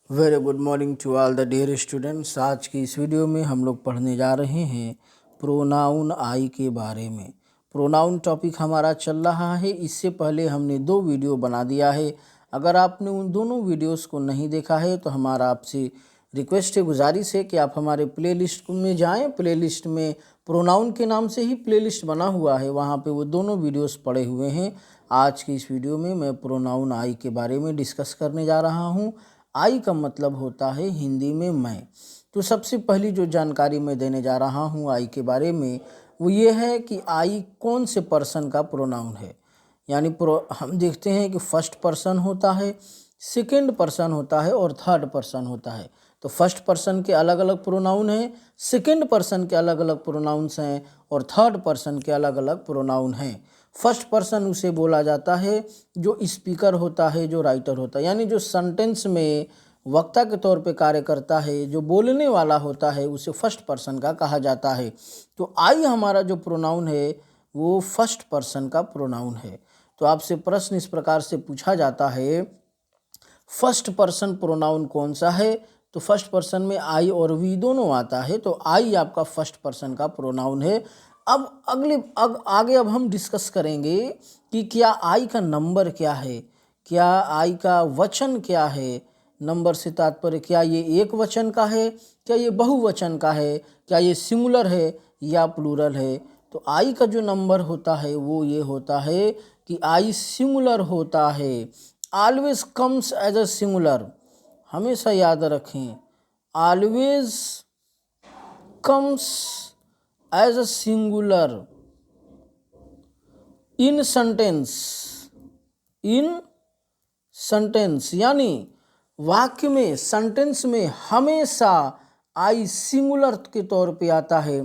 Very good morning to all the dear students. आज की इस वीडियो में हम लोग पढ़ने जा रहे हैं प्रोनाउन आई के बारे में। प्रोनाउन टॉपिक हमारा चल रहा है। इससे पहले हमने 2 वीडियो बना दिया है। अगर आपने उन दोनों वीडियोस को नहीं देखा है तो हमारा आपसे रिक्वेस्ट है, गुजारिश है कि आप हमारे प्लेलिस्ट में जाएं। प्लेलिस्ट में प्रोनाउन के नाम से ही प्लेलिस्ट बना हुआ है, वहाँ पे वो दोनों वीडियोस पड़े हुए हैं। आज की इस वीडियो में मैं प्रोनाउन आई के बारे में डिस्कस करने जा रहा हूँ। आई का मतलब होता है हिंदी में मैं। तो सबसे पहली जो जानकारी मैं देने जा रहा हूँ आई के बारे में वो ये है कि आई कौन से पर्सन का प्रोनाउन है। यानी हम देखते हैं कि फर्स्ट पर्सन होता है, सेकंड पर्सन होता है और थर्ड पर्सन होता है। तो फर्स्ट पर्सन के अलग अलग प्रोनाउन हैं, सेकंड पर्सन के अलग अलग प्रोनाउंस हैं और थर्ड पर्सन के अलग अलग प्रोनाउन हैं। फर्स्ट पर्सन उसे बोला जाता है जो स्पीकर होता है, जो राइटर होता है, यानी जो सेंटेंस में वक्ता के तौर पे कार्य करता है, जो बोलने वाला होता है, उसे फर्स्ट पर्सन का कहा जाता है। तो आई हमारा जो प्रोनाउन है वो फर्स्ट पर्सन का प्रोनाउन है। तो आपसे प्रश्न इस प्रकार से पूछा जाता है, फर्स्ट पर्सन प्रोनाउन कौन सा है? तो फर्स्ट पर्सन में आई और वी दोनों आता है, तो आई आपका फर्स्ट पर्सन का प्रोनाउन है। आगे अब हम डिस्कस करेंगे कि क्या आई का नंबर क्या है, क्या आई का वचन क्या है। नंबर से तात्पर्य क्या ये एक वचन का है, क्या ये बहुवचन का है, क्या ये सिंगुलर है या प्लूरल है। तो आई का जो नंबर होता है वो ये होता है कि आई सिंगुलर होता है। Always comes as a singular, हमेशा याद रखें, always comes as a singular in sentence, यानी वाक्य में, सेंटेंस में हमेशा आई सिंगुलर के तौर पे आता है,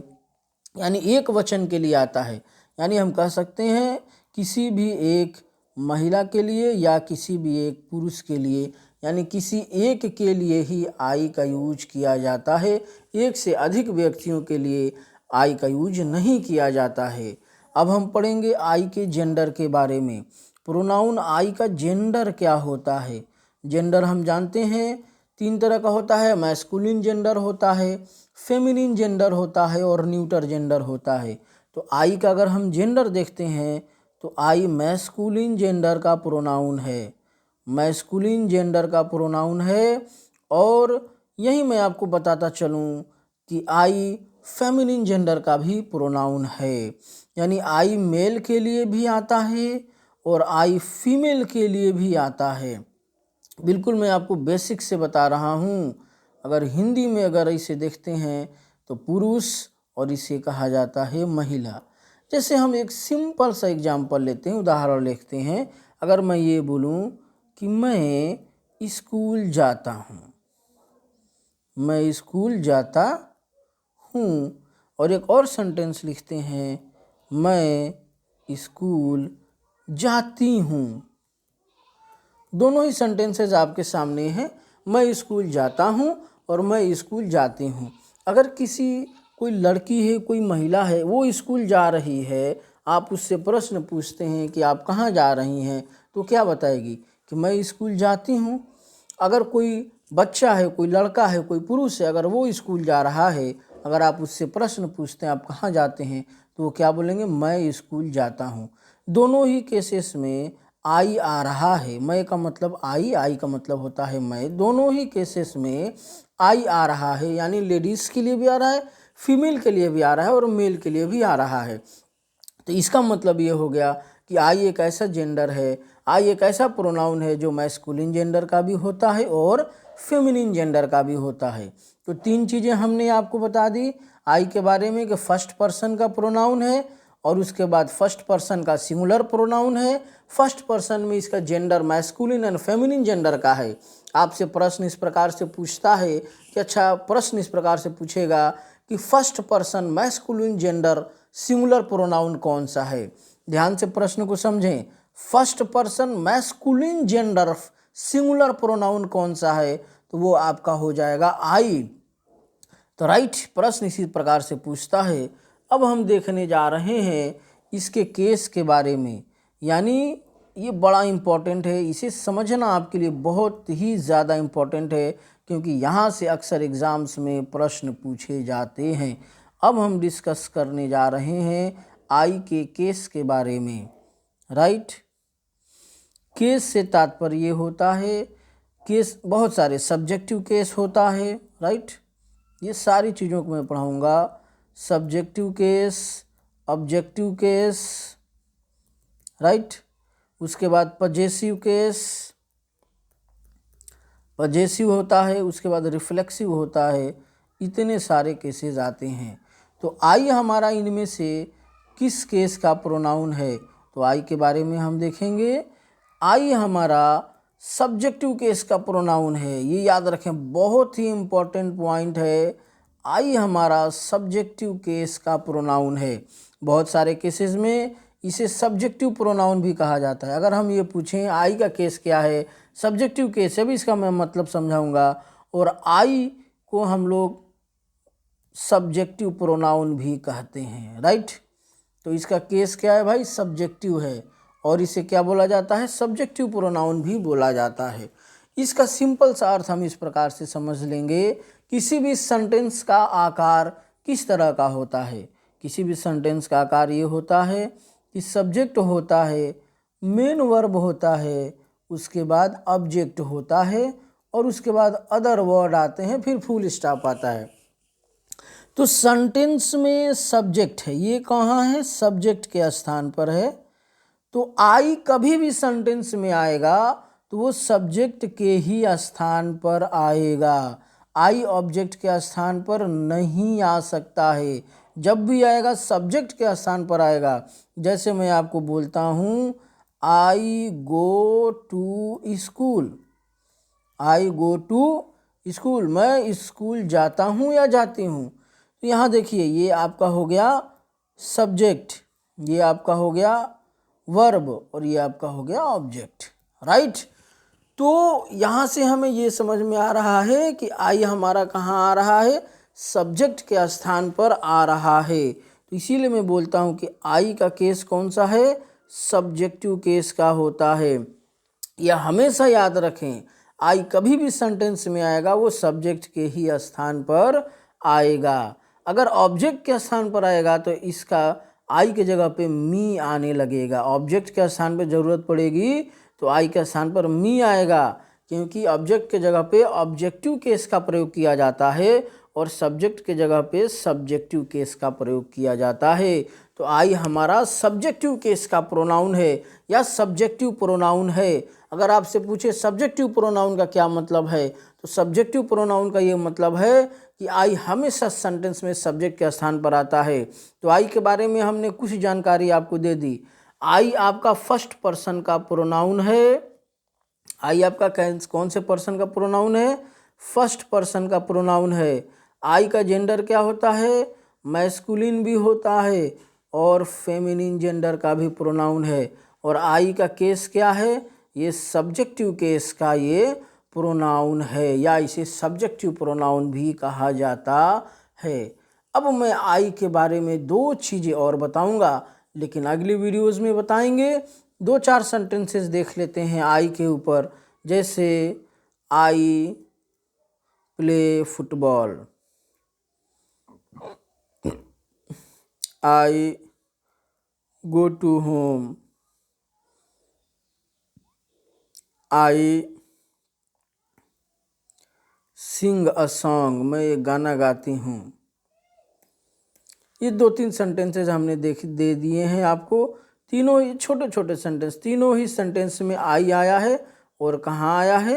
यानी एक वचन के लिए आता है। यानी हम कह सकते हैं किसी भी एक महिला के लिए या किसी भी एक पुरुष के लिए, यानी किसी एक के लिए ही आई का यूज किया जाता है। एक से अधिक व्यक्तियों के लिए आई का यूज नहीं किया जाता है। अब हम पढ़ेंगे आई के जेंडर के बारे में। प्रोनाउन आई का जेंडर क्या होता है? जेंडर हम जानते हैं 3 तरह का होता है। मैस्कुलिन जेंडर होता है, फेमिनिन जेंडर होता है और न्यूटर जेंडर होता है। तो आई का अगर हम जेंडर देखते हैं तो आई मैस्कुलिन जेंडर का प्रोनाउन है, मैस्कुलिन जेंडर का प्रोनाउन है। और यही मैं आपको बताता चलूँ कि आई फेमिनिन जेंडर का भी प्रोनाउन है, यानी आई मेल के लिए भी आता है और आई फीमेल के लिए भी आता है। बिल्कुल मैं आपको बेसिक से बता रहा हूँ। अगर हिंदी में अगर इसे देखते हैं तो पुरुष और इसे कहा जाता है महिला। जैसे हम एक सिंपल सा एग्जाम्पल लेते हैं, उदाहरण लिखते हैं। अगर मैं ये बोलूँ कि मैं स्कूल जाता हूँ, मैं स्कूल जाता हूँ, और एक और सेंटेंस लिखते हैं, मैं स्कूल जाती हूँ। दोनों ही सेंटेंसेस आपके सामने हैं, मैं स्कूल जाता हूँ और मैं स्कूल जाती हूँ। अगर कोई लड़की है, कोई महिला है, वो स्कूल जा रही है, आप उससे प्रश्न पूछते हैं कि आप कहाँ जा रही हैं, तो क्या बताएगी कि मैं स्कूल जाती हूँ। अगर कोई बच्चा है, कोई लड़का है, कोई पुरुष है, अगर वो स्कूल जा रहा है, अगर आप उससे प्रश्न पूछते हैं आप कहाँ जाते हैं, तो वो क्या बोलेंगे, मैं स्कूल जाता हूँ। दोनों ही केसेस में आई आ रहा है। मैं का मतलब आई का मतलब होता है मैं। दोनों ही केसेस में आई आ रहा है, यानी लेडीज़ के लिए भी आ रहा है, फीमेल के लिए भी आ रहा है और मेल के लिए भी आ रहा है। तो इसका मतलब ये हो गया कि आई एक ऐसा जेंडर है, आई एक ऐसा प्रोनाउन है जो मैस्कुलिन जेंडर का भी होता है और फेमिनिन जेंडर का भी होता है। तो 3 चीज़ें हमने आपको बता दी आई के बारे में कि फर्स्ट पर्सन का प्रोनाउन है और उसके बाद फर्स्ट पर्सन का सिंगुलर प्रोनाउन है। फर्स्ट पर्सन में इसका gender masculine and feminine gender का है। आपसे प्रश्न इस प्रकार से पूछता है कि अच्छा, प्रश्न इस प्रकार से पूछेगा कि first person masculine gender singular pronoun कौन सा है। ध्यान से प्रश्न को समझें। First person masculine gender singular pronoun कौन सा है, तो वो आपका हो जाएगा आई। तो राइट, प्रश्न इसी प्रकार से पूछता है। अब हम देखने जा रहे हैं इसके केस के बारे में, यानी ये बड़ा इम्पोर्टेंट है, इसे समझना आपके लिए बहुत ही ज़्यादा इम्पोर्टेंट है, क्योंकि यहाँ से अक्सर एग्ज़ाम्स में प्रश्न पूछे जाते हैं। अब हम डिस्कस करने जा रहे हैं आई के केस के बारे में, राइट। केस से तात्पर्य होता है, केस बहुत सारे सब्जेक्टिव केस होता है, राइट। ये सारी चीज़ों को मैं पढ़ाऊँगा, subjective case, objective case, right. उसके बाद पजेसिव केस, पजेसिव होता है, उसके बाद रिफ्लेक्सिव होता है, इतने सारे केसेस आते हैं। तो आई हमारा इनमें से किस केस का प्रोनाउन है, तो आई के बारे में हम देखेंगे। आई हमारा सब्जेक्टिव केस का प्रोनाउन है, ये याद रखें, बहुत ही इम्पोर्टेंट पॉइंट है। आई हमारा सब्जेक्टिव केस का प्रोनाउन है। बहुत सारे केसेस में इसे सब्जेक्टिव प्रोनाउन भी कहा जाता है। अगर हम ये पूछें आई का केस क्या है, सब्जेक्टिव केस है, भी इसका मैं मतलब समझाऊंगा। और आई को हम लोग सब्जेक्टिव प्रोनाउन भी कहते हैं, राइट। तो इसका केस क्या है भाई, सब्जेक्टिव है, और इसे क्या बोला जाता है, सब्जेक्टिव प्रोनाउन भी बोला जाता है। इसका सिंपल सा अर्थ हम इस प्रकार से समझ लेंगे, किसी भी सेंटेंस का आकार किस तरह का होता है। किसी भी सेंटेंस का आकार ये होता है कि सब्जेक्ट होता है, मेन वर्ब होता है, उसके बाद ऑब्जेक्ट होता है, और उसके बाद अदर वर्ड आते हैं, फिर फुल स्टॉप आता है। तो सेंटेंस में सब्जेक्ट है, ये कहाँ है, सब्जेक्ट के स्थान पर है। तो आई कभी भी सेंटेंस में आएगा तो वो सब्जेक्ट के ही स्थान पर आएगा, आई ऑब्जेक्ट के स्थान पर नहीं आ सकता है। जब भी आएगा सब्जेक्ट के स्थान पर आएगा। जैसे मैं आपको बोलता हूँ I go to school, I go to school, मैं स्कूल जाता हूँ या जाती हूँ। तो यहाँ देखिए, ये आपका हो गया सब्जेक्ट, ये आपका हो गया वर्ब, और ये आपका हो गया ऑब्जेक्ट, राइट। तो यहाँ से हमें ये समझ में आ रहा है कि आई हमारा कहाँ आ रहा है, सब्जेक्ट के स्थान पर आ रहा है। तो इसीलिए मैं बोलता हूँ कि आई का केस कौन सा है, सब्जेक्टिव केस का होता है। यह हमेशा याद रखें, आई कभी भी सेंटेंस में आएगा वो सब्जेक्ट के ही स्थान पर आएगा। अगर ऑब्जेक्ट के स्थान पर आएगा तो इसका आई के जगह पे मी आने लगेगा। ऑब्जेक्ट के स्थान पे ज़रूरत पड़ेगी तो आई के स्थान पर मी आएगा, क्योंकि ऑब्जेक्ट के जगह पे ऑब्जेक्टिव केस का प्रयोग किया जाता है और सब्जेक्ट के जगह पे सब्जेक्टिव केस का प्रयोग किया जाता है। तो आई हमारा सब्जेक्टिव केस का प्रोनाउन है या सब्जेक्टिव प्रोनाउन है। अगर आपसे पूछे सब्जेक्टिव प्रोनाउन का क्या मतलब है, तो सब्जेक्टिव प्रोनाउन का ये मतलब है कि आई हमेशा सेंटेंस में सब्जेक्ट के स्थान पर आता है। तो आई के बारे में हमने कुछ जानकारी आपको दे दी। आई आपका फर्स्ट पर्सन का प्रोनाउन है। आई आपका कौन से पर्सन का प्रोनाउन है, फर्स्ट पर्सन का प्रोनाउन है। आई का जेंडर क्या होता है, मैस्कुलिन भी होता है और फेमिनिन जेंडर का भी प्रोनाउन है। और आई का केस क्या है, ये सब्जेक्टिव केस का ये प्रोनाउन है, या इसे सब्जेक्टिव प्रोनाउन भी कहा जाता है। अब मैं आई के बारे में दो चीज़ें और बताऊंगा, लेकिन अगली वीडियोज़ में बताएंगे। दो चार सेंटेंसेस देख लेते हैं आई के ऊपर। जैसे I play football, I go to home, I sing a song, मैं एक गाना गाती हूँ। ये दो तीन सेंटेंसेस हमने दे दिए हैं आपको। तीनों ही छोटे छोटे सेंटेंस, तीनों ही सेंटेंस में आई आया है। और कहाँ आया है,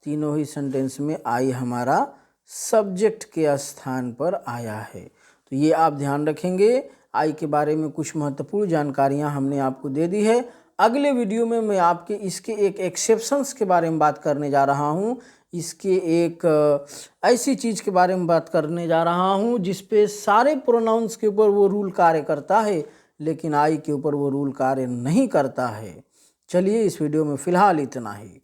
तीनों ही सेंटेंस में आई हमारा सब्जेक्ट के स्थान पर आया है। तो ये आप ध्यान रखेंगे। आई के बारे में कुछ महत्वपूर्ण जानकारियाँ हमने आपको दे दी है। अगले वीडियो में मैं आपके इसके एक एक्सेप्शंस के बारे में बात करने जा रहा हूँ। इसके एक ऐसी चीज़ के बारे में बात करने जा रहा हूँ जिस पे सारे प्रोनाउंस के ऊपर वो रूल कार्य करता है, लेकिन आई के ऊपर वो रूल कार्य नहीं करता है। चलिए, इस वीडियो में फ़िलहाल इतना ही।